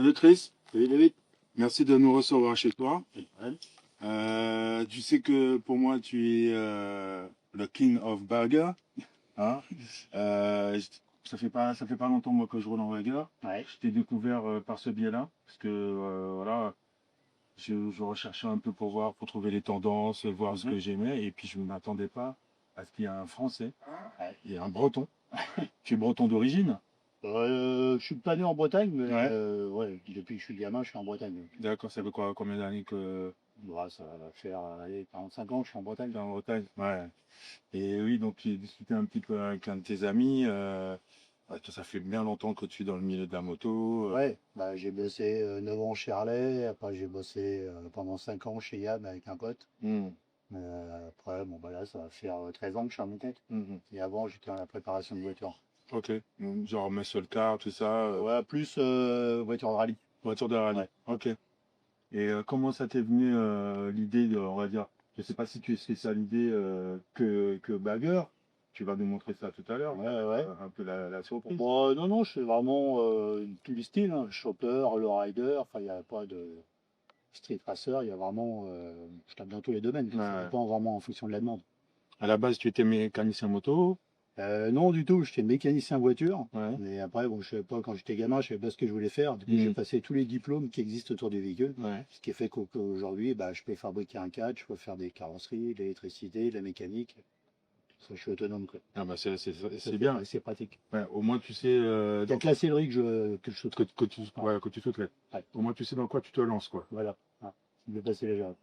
Salut Chris, Salut David. merci de nous recevoir chez toi. Ouais. Tu sais que pour moi tu es le King of Burger. Hein? Euh, ça fait pas longtemps moi que je roule en burger. Ouais. Je t'ai découvert par ce biais-là parce que voilà, je recherchais un peu pour trouver les tendances, voir ce que j'aimais et puis je ne m'attendais pas à ce qu'il y ait un Français Ouais. et un Breton. Tu es breton d'origine? Je suis pas né en Bretagne, mais Ouais. ouais, depuis que je suis gamin, je suis en Bretagne. D'accord, ça fait quoi, combien d'années que Ouais, ça va faire allez, 45 ans que je suis en Bretagne. tu es en Bretagne? Ouais. Et oui, donc tu as discuté un petit peu avec un de tes amis. Ouais, toi, ça fait bien longtemps que tu es dans le milieu de la moto. Ouais, bah, j'ai bossé 9 ans chez Harley, après j'ai bossé pendant 5 ans chez Yam avec un pote. Hmm, Après, bon, bah là, ça va faire 13 ans que je suis à mon compte. mhm. Et avant, j'étais dans la préparation de voitures. Ok. Genre muscle car, tout ça. Ouais, plus voiture de rallye. Voiture de rallye. Ouais. Ok. Et comment ça t'est venu l'idée de, on va dire, je sais pas si tu es spécialisé que bagger. Tu vas nous montrer ça tout à l'heure. Ouais, ouais. Un peu la surprise. Bon, non, non, je fais vraiment tous les styles, hein. Chopper, le rider, enfin, il n'y a pas de street racer, il y a vraiment, je tape dans tous les domaines, ça Ouais. dépend vraiment en fonction de la demande. À la base, tu étais mécanicien moto. Non, du tout, j'étais mécanicien voiture, Ouais. mais après, bon, je savais pas, quand j'étais gamin, je savais pas ce que je voulais faire, du coup, Mhm. j'ai passé tous les diplômes qui existent autour du véhicule, Ouais. ce qui fait qu'aujourd'hui, bah, je peux fabriquer un cadre, je peux faire des carrosseries, de l'électricité, de la mécanique, ça, je suis autonome, quoi. Ah bah c'est Ça, bien. c'est pratique. Ouais, au moins tu sais Il y a que la sellerie que je saute. que tu sautes là. Ouais. Au moins tu sais dans quoi tu te lances quoi. Voilà. Ah, je vais passer les gens.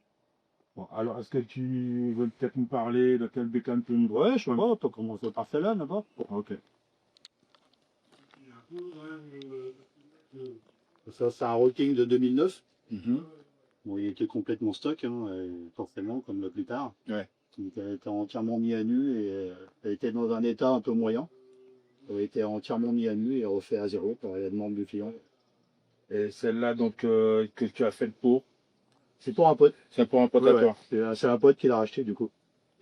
Bon, alors est-ce que tu veux peut-être nous parler de quel bécane tu nous Ouais, je sais pas, on peut commencer par celle-là, d'abord. Ok. Ça, c'est un Rocking de 2009. Mhm. Bon, il était complètement stock, hein, forcément, comme la plupart. Ouais. Donc, elle était entièrement mis à nu et elle était dans un état un peu moyen. Elle était entièrement mis à nu et refait à zéro par la demande du client. Et celle-là donc que tu as faite pour, C'est pour un pote. c'est pour un pote Ouais, à ouais. toi. C'est un pote qui l'a racheté, du coup.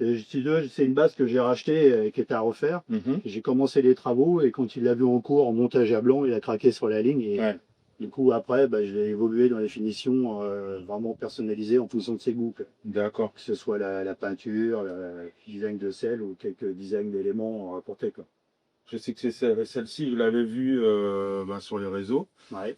Et c'est une base que j'ai rachetée et qui était à refaire. Mhm. J'ai commencé les travaux et quand il l'a vu en cours, en montage à blanc, il a craqué sur la ligne. Et Ouais. du coup, après, bah, j'ai évolué dans les finitions vraiment personnalisées en fonction de ses goûts, quoi. D'accord. Que ce soit la peinture, le design de selle ou quelques designs d'éléments rapportés, quoi. Je sais que c'est celle-ci, je l'avais vue sur les réseaux. Ouais.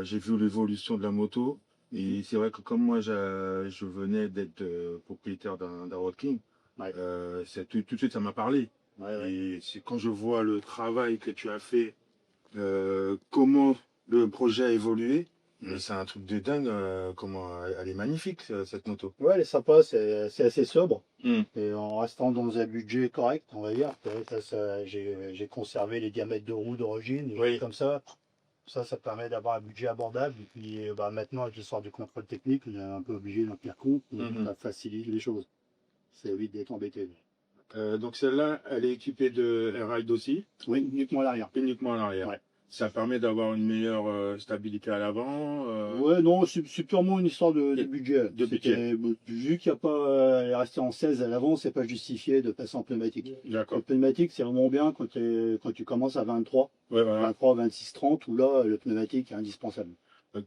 J'ai vu l'évolution de la moto. Et c'est vrai que comme moi je venais d'être propriétaire d'un Road King, Ouais. tout de suite ça m'a parlé. Ouais, ouais. Et c'est quand je vois le travail que tu as fait, comment le projet a évolué, mais c'est un truc de dingue, comment elle est magnifique cette moto. Ouais, elle est sympa, c'est assez sobre. Mm. Et en restant dans un budget correct, on va dire. J'ai conservé les diamètres de roue d'origine, des Oui. choses comme ça. Ça permet d'avoir un budget abordable. Et puis bah, maintenant, avec l'histoire du contrôle technique, on est un peu obligé d'en tenir compte. Donc Mhm. ça facilite les choses. Ça évite d'être embêté. Donc celle-là, elle est équipée de air ride aussi, Oui, uniquement à l'arrière. uniquement à l'arrière. Ouais. Ça permet d'avoir une meilleure stabilité à l'avant. Ouais, non, c'est purement une histoire de Et- budget. de budget. Vu qu'il n'y a pas, elle est restée en 16 à l'avant, c'est pas justifié de passer en pneumatique. D'accord. Le pneumatique, c'est vraiment bien quand tu commences à 23, Ouais, voilà. 23, 26, 30, où là, le pneumatique est indispensable.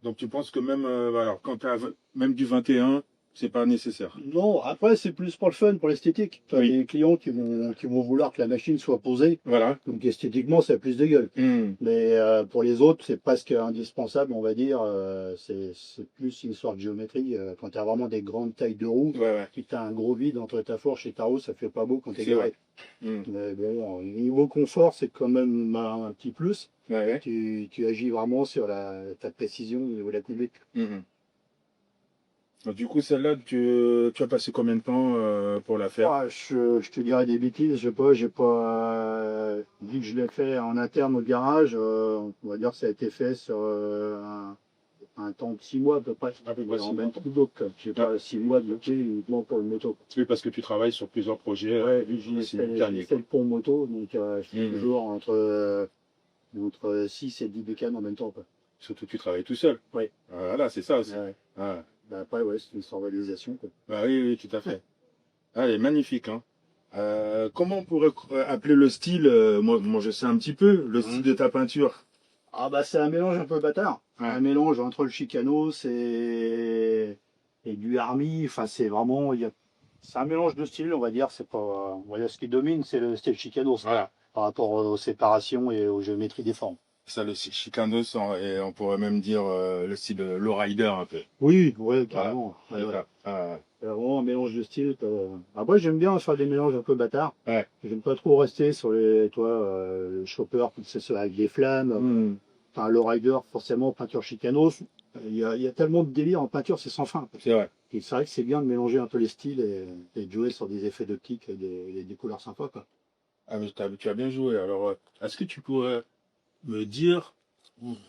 Donc tu penses que même, alors, quand tu as même du 21, c'est pas nécessaire. Non, après, c'est plus pour le fun, pour l'esthétique. Tu as Oui. des clients qui vont vouloir que la machine soit posée, Voilà. donc esthétiquement, ça a plus de gueule. Hmm. Mais pour les autres, c'est presque indispensable, on va dire. C'est plus une histoire de géométrie. Quand tu as vraiment des grandes tailles de roues, Ouais, ouais. si tu as un gros vide entre ta fourche et ta roue, ça fait pas beau quand tu es C'est garé. Hmm. Mais bon, niveau confort, c'est quand même un petit plus. Ouais, ouais. Tu agis vraiment sur ta précision au niveau de la conduite. Mhm. Donc, du coup, celle-là, tu as passé combien de temps pour la faire? Ah, je te dirais des bêtises, je sais pas, j'ai pas vu que je l'ai fait en interne au garage, on va dire que ça a été fait sur un temps de 6 mois à peu près. À peu près En 6 même mois. temps que d'autres, j'ai pas 6 mois de bloqué uniquement pour le moto. Oui, parce que tu travailles sur plusieurs projets. Ouais, vu que j'ai simultanés, fait le pont moto, donc je fais Mhm. toujours entre 6 et 10 bécanes en même temps, quoi. Surtout que tu travailles tout seul. Oui. Voilà, c'est ça aussi. Ouais. Ah. Bah, après, ouais, c'est une organisation, quoi. Bah oui, oui, tout à fait. Ah, elle est magnifique, hein. Comment on pourrait appeler le style moi, je sais un petit peu, le style de ta peinture. Ah bah c'est un mélange un peu bâtard. un mélange entre le Chicanos et du Army. Enfin, c'est vraiment, c'est un mélange de styles, on va dire. C'est pas, on va dire, ce qui domine, c'est le style Chicanos Voilà. par rapport aux séparations et aux géométries des formes. Ça, le Chicanos, et on pourrait même dire le style lowrider un peu. Oui, ouais, Voilà. carrément. Ouais, C'est ouais. ça. C'est vraiment un mélange de styles. Après, j'aime bien faire des mélanges un peu bâtards. Ouais. J'aime pas trop rester sur les, toi, le chopper, c'est ça, avec des flammes. Hmm. Enfin, le rider, forcément, peinture Chicanos. Il y a tellement de délire en peinture, c'est sans fin. C'est vrai. Et c'est vrai que c'est bien de mélanger un peu les styles et de jouer sur des effets d'optique et des couleurs sympas, quoi. Ah, mais tu as bien joué. Alors, est-ce que tu pourrais me dire,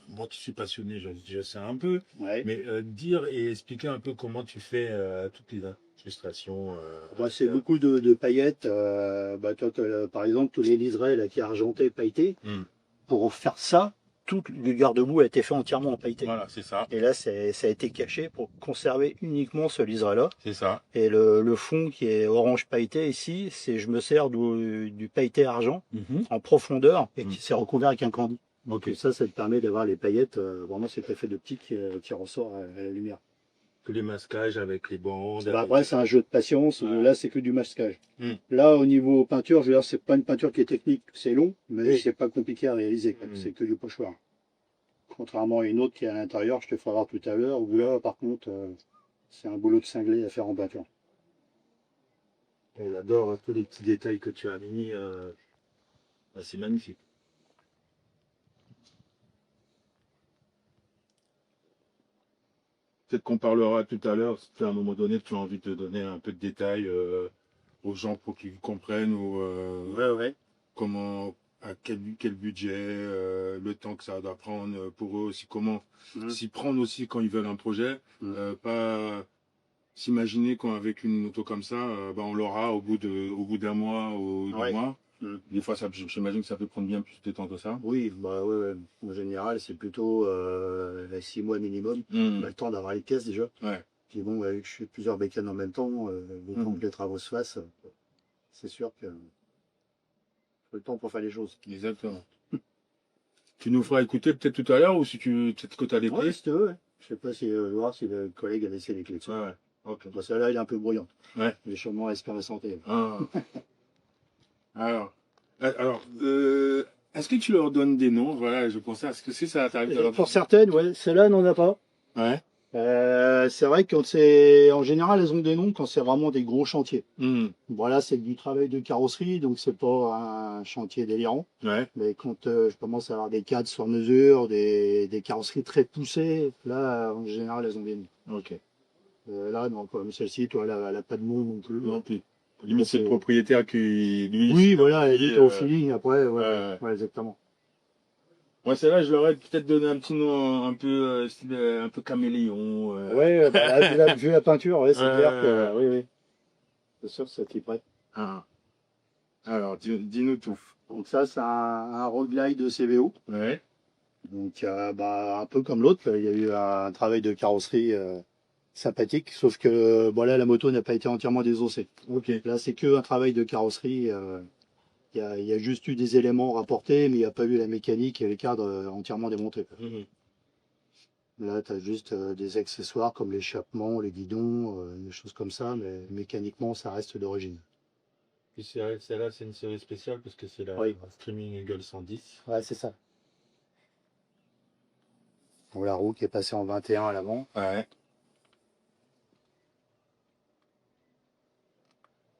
moi qui suis passionné, je sais un peu, Ouais. mais dire et expliquer un peu comment tu fais toutes les illustrations. Bah, c'est beaucoup de paillettes. Bah, toi, par exemple, tous les liserés là, qui est argenté, pailleté. Hmm. Pour faire ça, tout le garde-boue a été fait entièrement en pailleté. Voilà, c'est ça. Et là, ça a été caché pour conserver uniquement ce liseré-là. C'est ça. Et le fond qui est orange pailleté ici, je me sers du pailleté argent en profondeur et qui s'est recouvert avec un candy. Donc ça te permet d'avoir les paillettes, vraiment cet effet d'optique qui ressort à la lumière. Tous les masquages avec les bandes. Bah, après, c'est un jeu de patience. Ouais. Là, c'est que du masquage. Mm. Là, au niveau peinture, je veux dire, c'est pas une peinture qui est technique. C'est long, mais Oui. c'est pas compliqué à réaliser. Quoi. Mm. C'est que du pochoir. Contrairement à une autre qui est à l'intérieur, je te ferai voir tout à l'heure, où là, par contre, c'est un boulot de cinglé à faire en peinture. J'adore tous les petits détails que tu as mis. C'est magnifique. Peut-être qu'on parlera tout à l'heure, si à un moment donné tu as envie de donner un peu de détails aux gens pour qu'ils comprennent ou Ouais. comment, à quel budget, le temps que ça doit prendre pour eux aussi, comment s'y prendre aussi quand ils veulent un projet, pas s'imaginer qu'avec une moto comme ça, on l'aura au bout d'un mois ou 2 mois. Des fois, j'imagine que ça peut prendre bien plus de temps que ça. Oui, bah ouais. En général, c'est plutôt 6 mois minimum. Le temps d'avoir les pièces déjà. Ouais. Puis bon, vu que je fais plusieurs bécanes en même temps, le temps que les travaux se fassent, c'est sûr que le temps pour faire les choses. Exactement. Tu nous feras écouter peut-être tout à l'heure ou si peut-être que tu as les Ouais, clés. si tu veux, ouais. Je sais pas si voir si le collègue a laissé les clés dessus. Ouais. Ok. Bah, celle-là, il est un peu bruyant. Ouais. Les chaudements espèrent santé. Ah. Alors, est-ce que tu leur donnes des noms? Voilà, je pensais à ce que ça t'arrive de leur Pour certaines, ouais, celle-là n'en a pas. Ouais. C'est vrai que en général, elles ont des noms quand c'est vraiment des gros chantiers. Voilà, c'est du travail de carrosserie, donc c'est pas un chantier délirant. Ouais. Mais quand je commence à avoir des cadres sur mesure, des carrosseries très poussées, là, en général, elles ont des noms. Ok. Là, non, comme celle-ci, toi, elle a pas de nom non plus. Non plus. Limite, c'est le propriétaire qui, lui... Oui, voilà, elle est au feeling après, ouais, exactement. Moi, celle-là, je leur ai peut-être donné un petit nom un peu style un peu caméléon. Ouais, bah, vu la peinture, ouais, c'est clair que oui. C'est sûr que c'est qui prêt. Alors, dis-nous tout. Donc ça, c'est un road glide de CVO. Ouais. Donc un peu comme l'autre, il y a eu un travail de carrosserie sympathique, sauf que là, la moto n'a pas été entièrement désossée. Ok. Là, c'est que un travail de carrosserie. Il y a juste eu des éléments rapportés, mais il n'y a pas eu la mécanique et les cadres entièrement démontés. Là, tu as juste des accessoires comme l'échappement, les guidons, des choses comme ça, mais mécaniquement, ça reste d'origine. Puis celle-là, c'est une série spéciale parce que c'est la Streaming Eagle 110. Ouais, c'est ça. Donc, la roue qui est passée en 21 à l'avant. Ouais.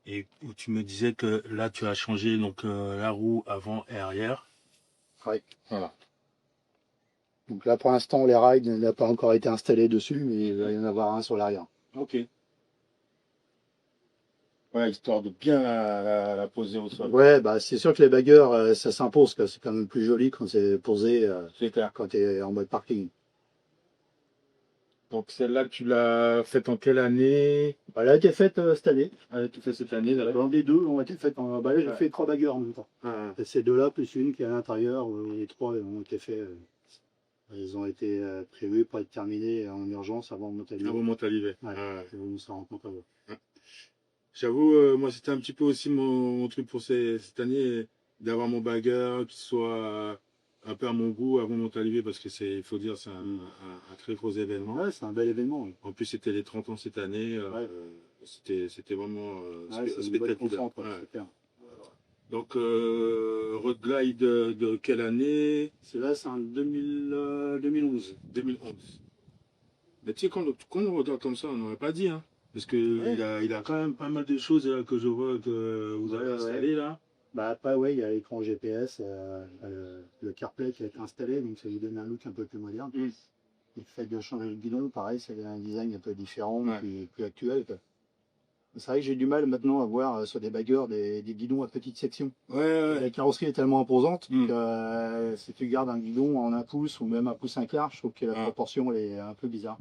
Et où tu me disais que là, tu as changé donc la roue avant et arrière. Ouais. Voilà. Donc là, pour l'instant, les rails n'a pas encore été installés dessus, mais il va y en avoir un sur l'arrière. Ok. Ouais, histoire de bien la poser au sol. Ouais, bah c'est sûr que les bagueurs, ça s'impose, c'est quand même plus joli quand c'est posé, C'est clair. quand tu es en mode parking. Donc celle-là, tu l'as faite en quelle année? Elle a été faite cette année. Elle a été faite cette année, d'accord. Les deux ont été faites en. Là, j'ai fait 3 bagueurs en même temps. Ah. Et ces deux-là, plus une qui est à l'intérieur, les 3 ont été faits. Ils ont été prévus pour être terminés en urgence avant de monter à l'hiver. Avant de monter à l'hiver. On s'en rend compte à vous. J'avoue, moi, c'était un petit peu aussi mon truc pour cette année, d'avoir mon bagueur qui soit un peu à mon goût avant notre arrivée, parce que il faut dire, c'est un très gros événement. Ouais, c'est un bel événement. Ouais. En plus, c'était les 30 ans cette année. C'était vraiment spectaculaire. Donc, Road Glide de quelle année? Celui-là, c'est en 2011. 2011. Mais tu sais, quand on regarde comme ça, on n'aurait pas dit, hein. Parce que il a quand même pas mal de choses là, que je vois que vous avez installées là. Bah après, ouais, il y a l'écran GPS, le CarPlay qui a été installé, donc ça lui donne un look un peu plus moderne. Le fait de changer le guidon, pareil, c'est un design un peu différent, plus actuel. C'est vrai que j'ai du mal maintenant à voir sur des baggers des guidons à petite section. La carrosserie est tellement imposante que si tu gardes un guidon en 1 pouce ou même 1 pouce 1 quart, je trouve que la proportion elle est un peu bizarre.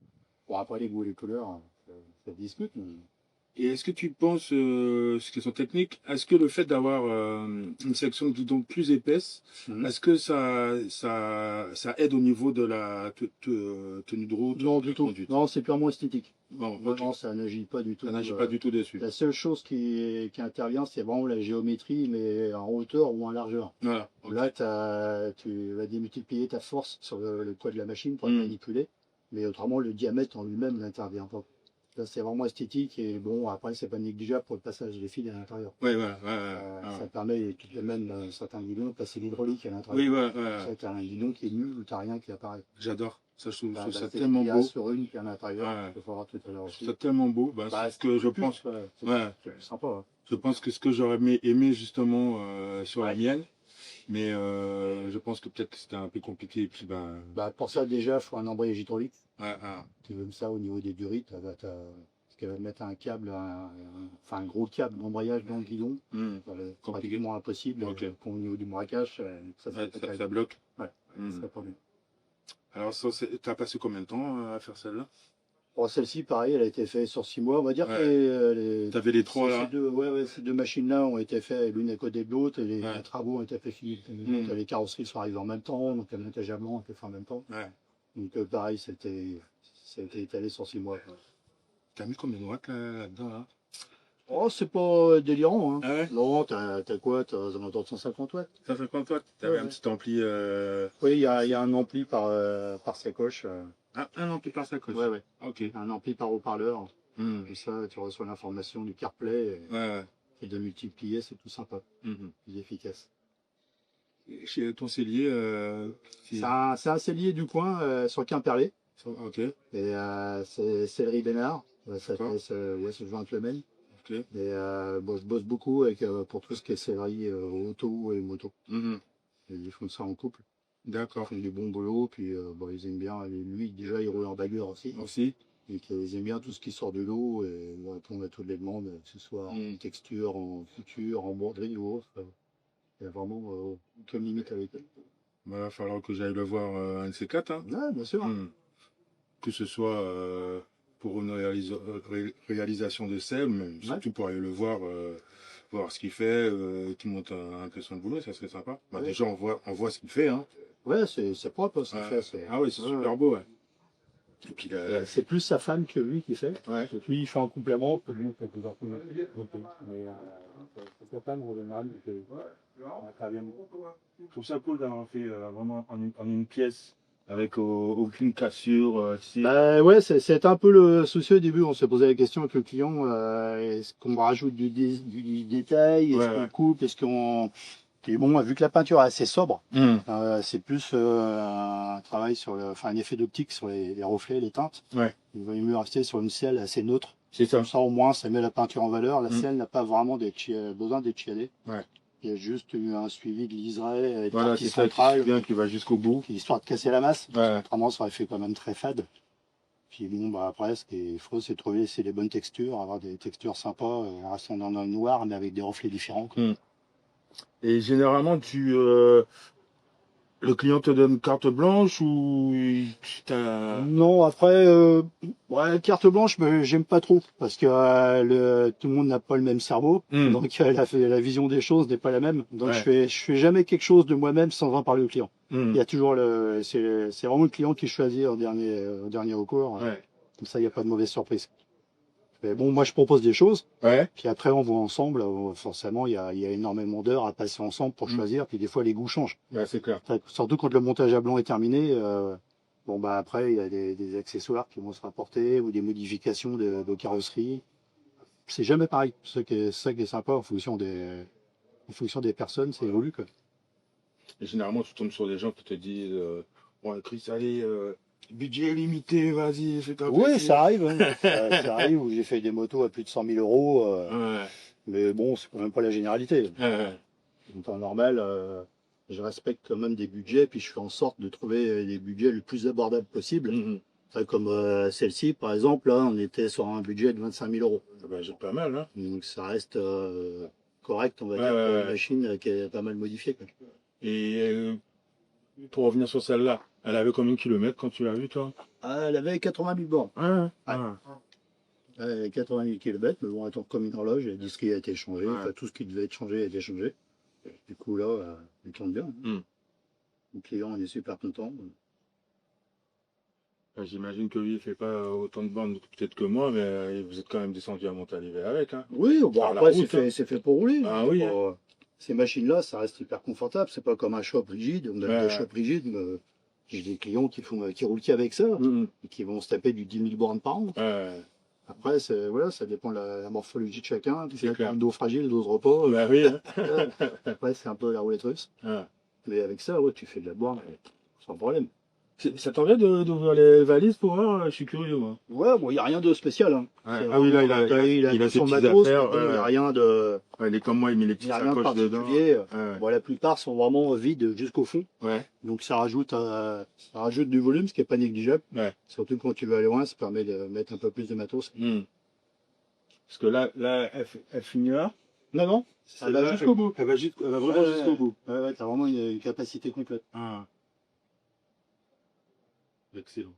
Bon, après les goûts et les couleurs, ça se discute. Mais... Et est-ce que tu penses, ce question technique, est-ce que le fait d'avoir une section de guidon plus épaisse, est-ce que ça aide au niveau de la tenue de route? Non, du tout. Non, c'est purement esthétique. Bon, non, ça n'agit pas du tout. Ça n'agit pas du tout dessus. La seule chose qui intervient, c'est vraiment la géométrie, mais en hauteur ou en largeur. Voilà. Là, tu vas démultiplier ta force sur le poids de la machine pour le manipuler, mais autrement, le diamètre en lui-même n'intervient pas. Là, c'est vraiment esthétique et bon, après, c'est pas négligeable pour le passage des fils à l'intérieur. Ça permet, tout de même, certains guidons, de passer l'hydraulique à l'intérieur. Ça, t'as un guidon qui est nul ou t'as rien qui apparaît. J'adore. Ça, je trouve ça tellement beau. Sur une qui est à l'intérieur, c'est tellement beau. Ce que je pense. C'est sympa. Hein. Je pense que ce que j'aurais aimé justement sur la mienne, mais je pense que peut-être que c'était un peu compliqué. Et puis, pour ça, déjà, il faut un embrayage hydraulique. Tu veux ça au niveau des durites, parce qu'elle va mettre un câble, un gros câble d'embrayage dans le guidon, pratiquement impossible. Au niveau du braquage, ça bloque. Ça pas bien. Alors, tu as passé combien de temps à faire celle-là? Celle-ci, pareil, elle a été faite sur 6 mois. On va dire que tu avais les 3 là. Ces 2 machines-là ont été faites l'une à côté de l'autre et les travaux ont été faits finis. Les carrosseries sont arrivées en même temps, donc le montage à blanc a été fait en même temps. Donc pareil, ça a été étalé sur 6 mois. Tu as mis combien de watts là-dedans là? Oh, c'est pas délirant. Hein. Ah ouais? Non, t'as quoi? T'as un alentours de 150 watts. 150 watts? T'avais un petit ampli. Oui, il y a un ampli par sacoche. Un ampli par sacoche? Ouais. Ok. Un ampli par haut-parleur. Et ça, tu reçois l'information du CarPlay. Et de multiplier, c'est tout sympa. Plus efficace. Chez ton cellier c'est un cellier du coin sur Quimperlé. Ok. Et c'est Céleri Bénard. Ça se joint avec le même. Okay. Et je bosse beaucoup pour tout ce qui est céleri auto et moto. Et ils font ça en couple. D'accord. Ils font du bon boulot, puis ils aiment bien. Lui, déjà, il roule en bagger aussi. Et ils aiment bien tout ce qui sort de l'eau et répondre à toutes les demandes, que ce soit en texture, en couture, en broderie ou autre. Il y a vraiment aucune limite avec eux. Il va falloir que j'aille le voir un de ces 4. Hein. Ouais, bien sûr. Que ce soit pour une réalisation de SEM, mais surtout pour aller le voir, voir ce qu'il fait, qu'il monte un peu son boulot, ça serait sympa. Déjà, on voit ce qu'il fait. Hein. Ouais, c'est propre ce qu'il fait. Ah oui, c'est super beau. Et puis c'est plus sa femme que lui qui fait. Lui, il fait en complément, que lui, il fait plusieurs trucs. Mais c'est sa femme, en général, qui intervient. Je trouve ça cool d'avoir fait vraiment en une pièce. Avec aucune cassure. C'est un peu le souci au début. On s'est posé la question avec le client est-ce qu'on rajoute du détail, est-ce qu'on coupe, est-ce qu'on. Et bon, vu que la peinture est assez sobre, c'est plus un travail sur un effet d'optique sur les reflets, les teintes. Il vaut mieux rester sur une selle assez neutre. C'est ça. Comme ça, au moins, ça met la peinture en valeur. La selle n'a pas vraiment besoin d'être chiadée. Il y a juste eu un suivi de liseré et de partie centrale qui va jusqu'au bout. Histoire de casser la masse. Autrement, ça aurait fait quand même très fade. Puis bon, après, ce qu'il faut, c'est trouver les bonnes textures, avoir des textures sympas, rester dans le noir, mais avec des reflets différents. Et généralement, le client te donne carte blanche ou Non, après, carte blanche, j'aime pas trop parce que tout le monde n'a pas le même cerveau, donc la vision des choses n'est pas la même. Donc je fais jamais quelque chose de moi-même sans en parler au client. Il y a toujours c'est vraiment le client qui choisit au dernier recours. Comme ça, il n'y a pas de mauvaise surprise. Mais bon, moi, je propose des choses. Ouais. Puis après, on voit ensemble. Forcément, il y a énormément d'heures à passer ensemble pour choisir. Puis des fois, les goûts changent. Ouais, c'est clair. Enfin, surtout quand le montage à blanc est terminé. Bon, bah après, il y a des accessoires qui vont se rapporter ou des modifications de carrosserie. C'est jamais pareil. C'est ça qui est sympa en fonction des personnes, c'est évolue, quoi. Et généralement, tu tombes sur des gens qui te disent ouais, Chris, allez, budget limité, vas-y, fais-toi Oui, plaisir. ça arrive. Hein. Ça arrive où j'ai fait des motos à plus de 100 000 euros. Ouais. Mais bon, c'est quand même pas la généralité. Ouais. En temps normal, je respecte quand même des budgets, puis je fais en sorte de trouver des budgets le plus abordables possible. Mhm. Comme celle-ci, par exemple, là, on était sur un budget de 25 000 euros. Ben, c'est pas mal, hein. Donc ça reste correct, on va dire, Ouais, pour ouais. une machine qui est pas mal modifiée, quoi. Et pour revenir sur celle-là, elle avait combien de kilomètres quand tu l'as vue, toi? Ah, elle avait 80 000 bornes. Ouais. Ouais, 80 000 km, mais bon, attends, comme une horloge, le disque a été changé, Ouais. enfin, tout ce qui devait être changé a été changé. Du coup, là, elle tourne bien. Mm. Le client, on est super content. J'imagine que lui, il fait pas autant de bornes peut-être que moi, mais vous êtes quand même descendu à Montalivet avec, hein. Oui, bon, Par la après, route, c'est fait pour rouler. Ah oui, Ces machines-là, ça reste hyper confortable. C'est pas comme un shop rigide. On a Ouais. des shops rigides. J'ai des clients qui roulent qu'avec ça, Mhm. et qui vont se taper du 10 000 bornes par an. Ouais. Après, voilà, ça dépend de la morphologie de chacun. C'est clair. Le dos fragile, le dos de repos. Bah oui, hein. Après, c'est un peu la roulette russe. Ah. Mais avec ça, ouais, tu fais de la borne sans problème. Ça t'envient d'ouvrir les valises pour voir? Je suis curieux, moi. Ouais, bon, il n'y a rien de spécial. Hein. Ouais. Ah oui, là, il a tout ses son petites matos, affaires. mais il n'y a rien de, Ouais, il est comme moi, il met les il petites y a rien de sacoches dedans. particulier. Ouais. Bon, la plupart sont vraiment vides jusqu'au fond. Ouais. Donc ça rajoute du volume, ce qui n'est pas négligeable. Ouais. Surtout quand tu vas aller loin, ça permet de mettre un peu plus de matos. Hmm. Parce que là elle finit là. Non, non, elle va jusqu'au bout. Elle va vraiment Ouais, jusqu'au bout. Ouais, t'as vraiment une capacité complète. Ah. Excellent.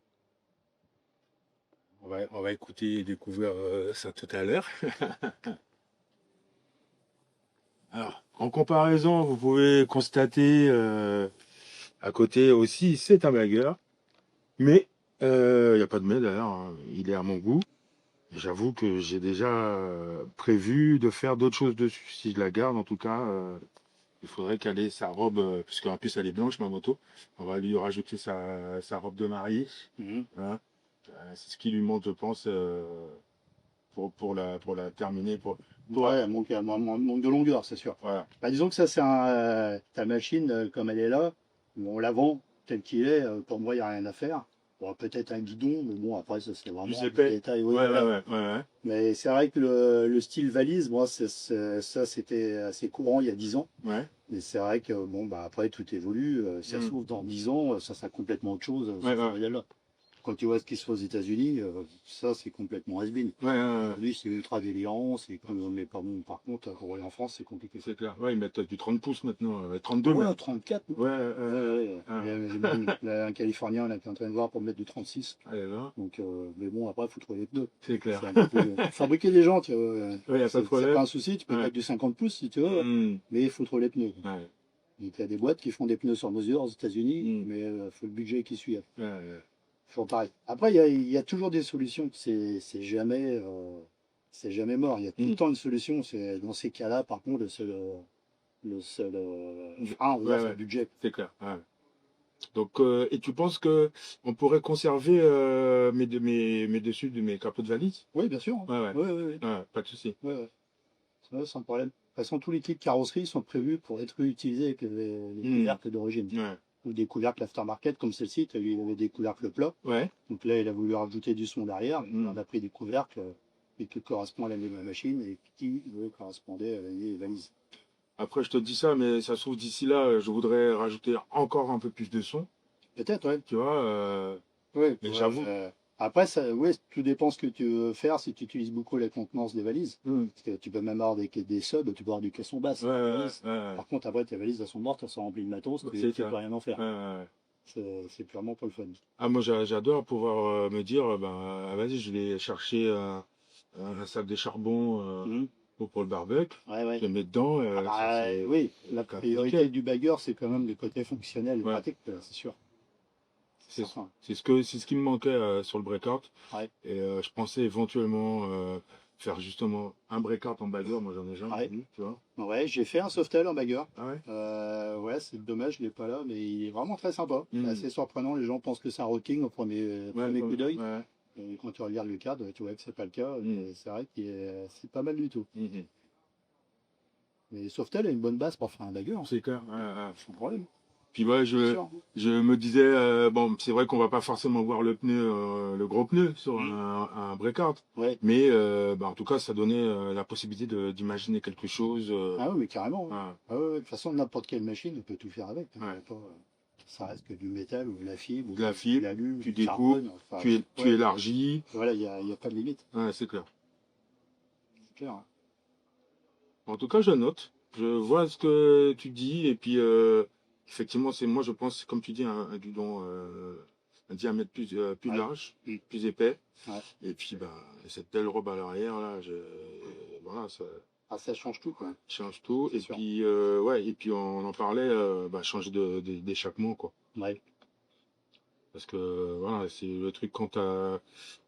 On va écouter et découvrir ça tout à l'heure. Alors, en comparaison, vous pouvez constater à côté aussi, c'est un bagger. Mais il n'y a pas de mais d'ailleurs, hein. Il est à mon goût. J'avoue que j'ai déjà prévu de faire d'autres choses dessus. Si je la garde, en tout cas, il faudrait qu'elle ait sa robe, parce qu'en plus elle est blanche, ma moto. On va lui rajouter sa robe de mariée. Hein. C'est ce qui lui manque, je pense, pour la terminer. Ouais, manque de longueur, c'est sûr. Voilà. Bah, disons que ça, c'est ta machine, comme elle est là, on la vend tel qu'il est, pour moi, il n'y a rien à faire. Bon, peut-être un guidon, mais bon, après, ça, c'est vraiment Plus du épais. détail. Ouais. Mais c'est vrai que le style valise, moi, ça, c'était assez courant il y a 10 ans. Ouais. Mais c'est vrai que, bon, bah, après, tout évolue. Si ça se trouve, dans 10 ans, ça sera complètement autre chose, ce modèle-là. Quand tu vois ce qui se fait aux États-Unis, ça, c'est complètement has-been. Aujourd'hui, c'est ultra déliant, mais pas bon. Par contre, pour aller en France, c'est compliqué. C'est clair. Ouais, ils mettent du 30 pouces maintenant, 32 Ouais, même. 34. Ouais. J'ai même un Californien là, qui est en train de voir pour mettre du 36. Allez, là. Donc, mais bon, après, il faut trouver les pneus. C'est clair. Fabriquer des gens, tu vois. Ouais, y a pas de problème. C'est pas un souci, tu peux mettre du 50 pouces si tu veux, mais il faut trouver les pneus. Ouais. Donc, il y a des boîtes qui font des pneus sur mesure aux États-Unis, mais il faut le budget qui suit. Toujours pareil. Après, il y a toujours des solutions. C'est jamais mort. Il y a tout le temps une solution. C'est dans ces cas-là, par contre, le seul frein, c'est le budget. C'est clair. Ouais. Donc, et tu penses que on pourrait conserver mes dessus de mes capots de valise? Oui, bien sûr. Ouais. Ouais, Pas de souci. ouais. Ça, sans problème. De toute façon, tous les kits carrosserie sont prévus pour être réutilisés avec les couvercles d'origine. Ouais. Ou des couvercles aftermarket, comme celle-ci, il avait des couvercles plats. Ouais. Donc là, il a voulu rajouter du son derrière. On a pris des couvercles qui correspondent à l'année de ma machine et qui correspondaient à l'année des valises. Après, je te dis ça, mais ça se trouve d'ici là, je voudrais rajouter encore un peu plus de son. Peut-être, ouais. Tu vois. Ouais, mais j'avoue. Après, tout dépend ce que tu veux faire si tu utilises beaucoup la contenance des valises. Parce que tu peux même avoir des subs, tu peux avoir du caisson basse. Par contre, après, tes valises, elles sont mortes, elles sont remplies de matos, tu ne peux rien en faire. C'est purement pour le fun. Ah, moi, j'adore pouvoir me dire, vas-y, je vais chercher un sac de charbon pour le barbecue. Je le mets dedans. Oui, la priorité du bagger, c'est quand même le côté fonctionnel et pratique, c'est sûr. C'est ce qui me manquait sur le breakout. Ouais. Et je pensais éventuellement faire justement un breakout en bagger. Moi, j'en ai jamais vu, tu vois. Ouais, j'ai fait un softail en bagger. Ah ouais? Ouais, c'est dommage, il n'est pas là, mais il est vraiment très sympa. C'est assez surprenant. Les gens pensent que c'est un rocking au premier coup d'œil. Ouais. Et quand tu regardes le cadre, tu vois que c'est pas le cas. C'est vrai que c'est pas mal du tout. Mais Softail a une bonne base pour faire un bagger. C'est clair, sans problème. Puis ouais, je me disais, bon, c'est vrai qu'on va pas forcément voir le pneu, le gros pneu sur un breakout. Ouais. Mais en tout cas, ça donnait la possibilité d'imaginer quelque chose. Ah oui, mais carrément. De toute façon, n'importe quelle machine, on peut tout faire avec. Ça reste que du métal ou de la fibre. De la fibre, l'alu, tu découpes, tu élargis. Voilà, il n'y a pas de limite. Ouais, c'est clair. C'est clair. Hein. En tout cas, je note. Je vois ce que tu dis. Et puis, effectivement, moi, je pense, comme tu dis, un guidon, un diamètre plus large, plus épais. Ouais. Et puis, cette belle robe à l'arrière, là, voilà, ça change tout, quoi. Change tout. Et puis, et puis, on en parlait, changer d'échappement, quoi. Ouais. Parce que, voilà, c'est le truc quand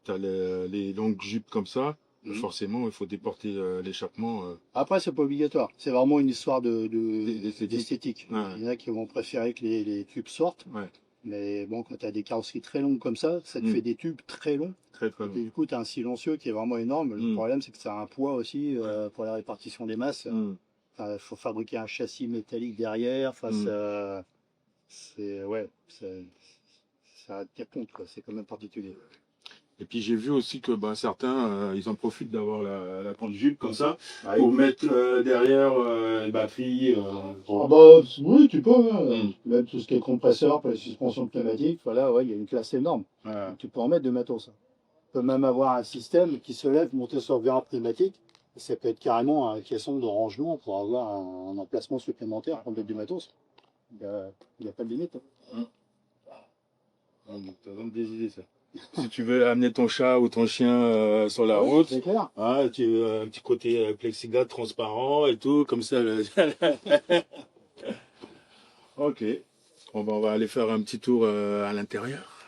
t'as les longues jupes comme ça. Forcément, il faut déporter l'échappement. Après, c'est pas obligatoire. C'est vraiment une histoire d'esthétique. Il y en a qui vont préférer que les tubes sortent. Ouais. Mais bon, quand tu as des carrosseries très longues comme ça te fait des tubes très longs. Très long. Et du coup, tu as un silencieux qui est vraiment énorme. Le problème, c'est que ça a un poids aussi pour la répartition des masses. Il faut fabriquer un châssis métallique derrière. Ça tient compte, quoi. C'est quand même particulier. Et puis j'ai vu aussi que certains, ils en profitent d'avoir la pendule comme ça, pour mettre derrière les batteries. Oui, tu peux. Même tout ce qui est compresseur pour les suspensions pneumatiques, voilà, il y a une classe énorme. Donc, tu peux en mettre de matos. Tu peux même avoir un système qui se lève, monter sur verre pneumatique. Ça peut être carrément un caisson de rangement pour avoir un emplacement supplémentaire pour mettre du matos. Il n'y a pas de limite. Ça donne des idées, ça. Si tu veux amener ton chat ou ton chien sur la route, c'est clair. Tu veux un petit côté plexiglas transparent et tout, comme ça. Ok. On va aller faire un petit tour à l'intérieur.